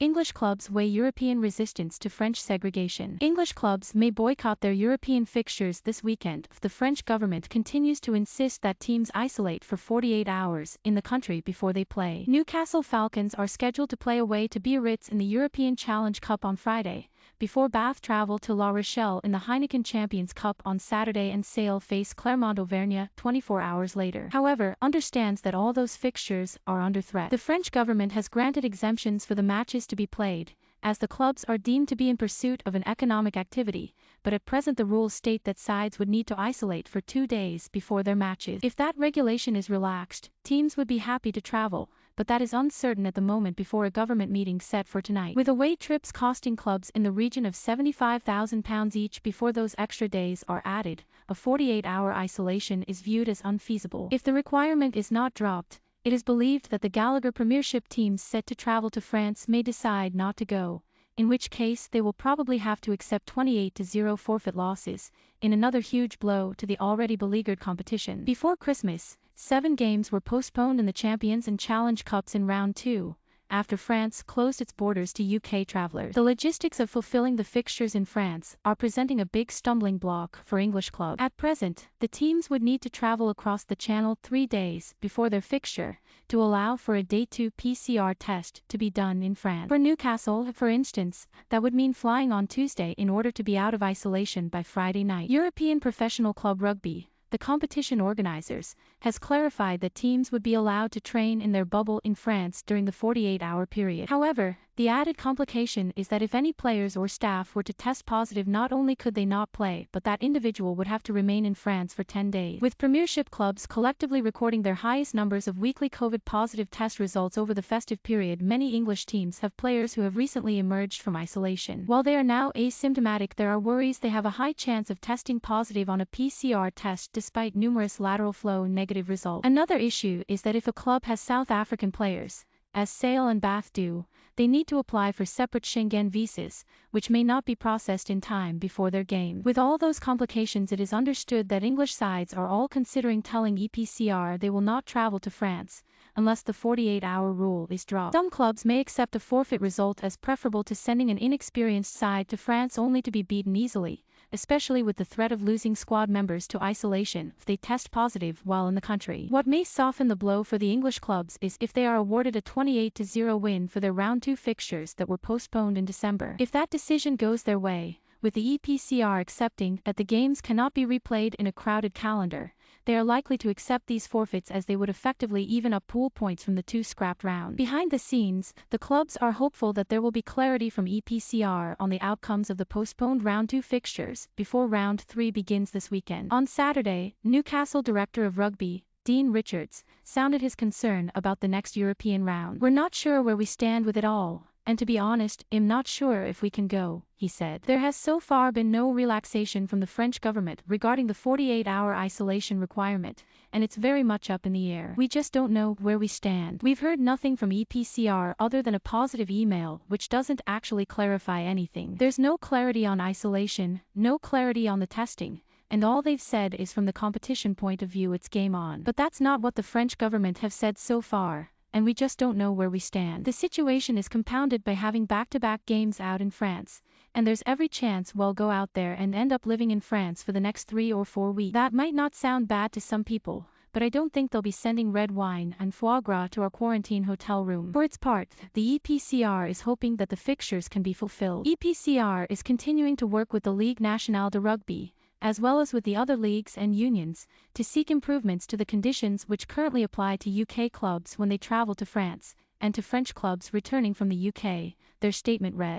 English clubs weigh European resistance to French segregation. English clubs may boycott their European fixtures this weekend if the French government continues to insist that teams isolate for 48 hours in the country before they play. Newcastle Falcons are scheduled to play away to Biarritz in the European Challenge Cup on Friday, before Bath travel to La Rochelle in the Heineken Champions Cup on Saturday and Sale face Clermont-Auvergne 24 hours later. However, understands that all those fixtures are under threat. The French government has granted exemptions for the matches to be played, as the clubs are deemed to be in pursuit of an economic activity, but at present the rules state that sides would need to isolate for 2 days before their matches. If that regulation is relaxed, teams would be happy to travel, but that is uncertain at the moment before a government meeting set for tonight. With away trips costing clubs in the region of £75,000 each before those extra days are added, a 48-hour isolation is viewed as unfeasible. If the requirement is not dropped, it is believed that the Gallagher Premiership teams set to travel to France may decide not to go, in which case they will probably have to accept 28-0 forfeit losses, in another huge blow to the already beleaguered competition. Before Christmas, 7 games were postponed in the Champions and Challenge Cups in Round 2, after France closed its borders to UK travellers. The logistics of fulfilling the fixtures in France are presenting a big stumbling block for English clubs. At present, the teams would need to travel across the Channel 3 days before their fixture, to allow for a Day 2 PCR test to be done in France. For Newcastle, for instance, that would mean flying on Tuesday in order to be out of isolation by Friday night. European Professional Club Rugby, the competition organizers, has clarified that teams would be allowed to train in their bubble in France during the 48-hour period. However, the added complication is that if any players or staff were to test positive, not only could they not play, but that individual would have to remain in France for 10 days. With Premiership clubs collectively recording their highest numbers of weekly COVID-positive test results over the festive period, many English teams have players who have recently emerged from isolation. While they are now asymptomatic, there are worries they have a high chance of testing positive on a PCR test despite numerous lateral flow negative results. Another issue is that if a club has South African players, as Sale and Bath do, they need to apply for separate Schengen visas, which may not be processed in time before their game. With all those complications, it is understood that English sides are all considering telling EPCR they will not travel to France, unless the 48-hour rule is dropped. Some clubs may accept a forfeit result as preferable to sending an inexperienced side to France only to be beaten easily, especially with the threat of losing squad members to isolation if they test positive while in the country. What may soften the blow for the English clubs is if they are awarded a 28-0 win for their Round 2 fixtures that were postponed in December. If that decision goes their way, with the EPCR accepting that the games cannot be replayed in a crowded calendar, they are likely to accept these forfeits as they would effectively even up pool points from the 2 scrapped rounds. Behind the scenes, the clubs are hopeful that there will be clarity from EPCR on the outcomes of the postponed Round 2 fixtures before Round 3 begins this weekend. On Saturday, Newcastle Director of Rugby, Dean Richards, sounded his concern about the next European round. "We're not sure where we stand with it all, and to be honest, I'm not sure if we can go," he said. There has so far been no relaxation from the French government regarding the 48-hour isolation requirement, and it's very much up in the air. "We just don't know where we stand. We've heard nothing from EPCR other than a positive email which doesn't actually clarify anything. There's no clarity on isolation, no clarity on the testing, and all they've said is from the competition point of view it's game on. But that's not what the French government have said so far, and we just don't know where we stand." The situation is compounded by having back-to-back games out in France, and there's every chance we'll go out there and end up living in France for the next 3 or 4 weeks. That might not sound bad to some people, but I don't think they'll be sending red wine and foie gras to our quarantine hotel room. For its part, the EPCR is hoping that the fixtures can be fulfilled. EPCR is continuing to work with the Ligue Nationale de Rugby, as well as with the other leagues and unions, to seek improvements to the conditions which currently apply to UK clubs when they travel to France, and to French clubs returning from the UK, their statement read.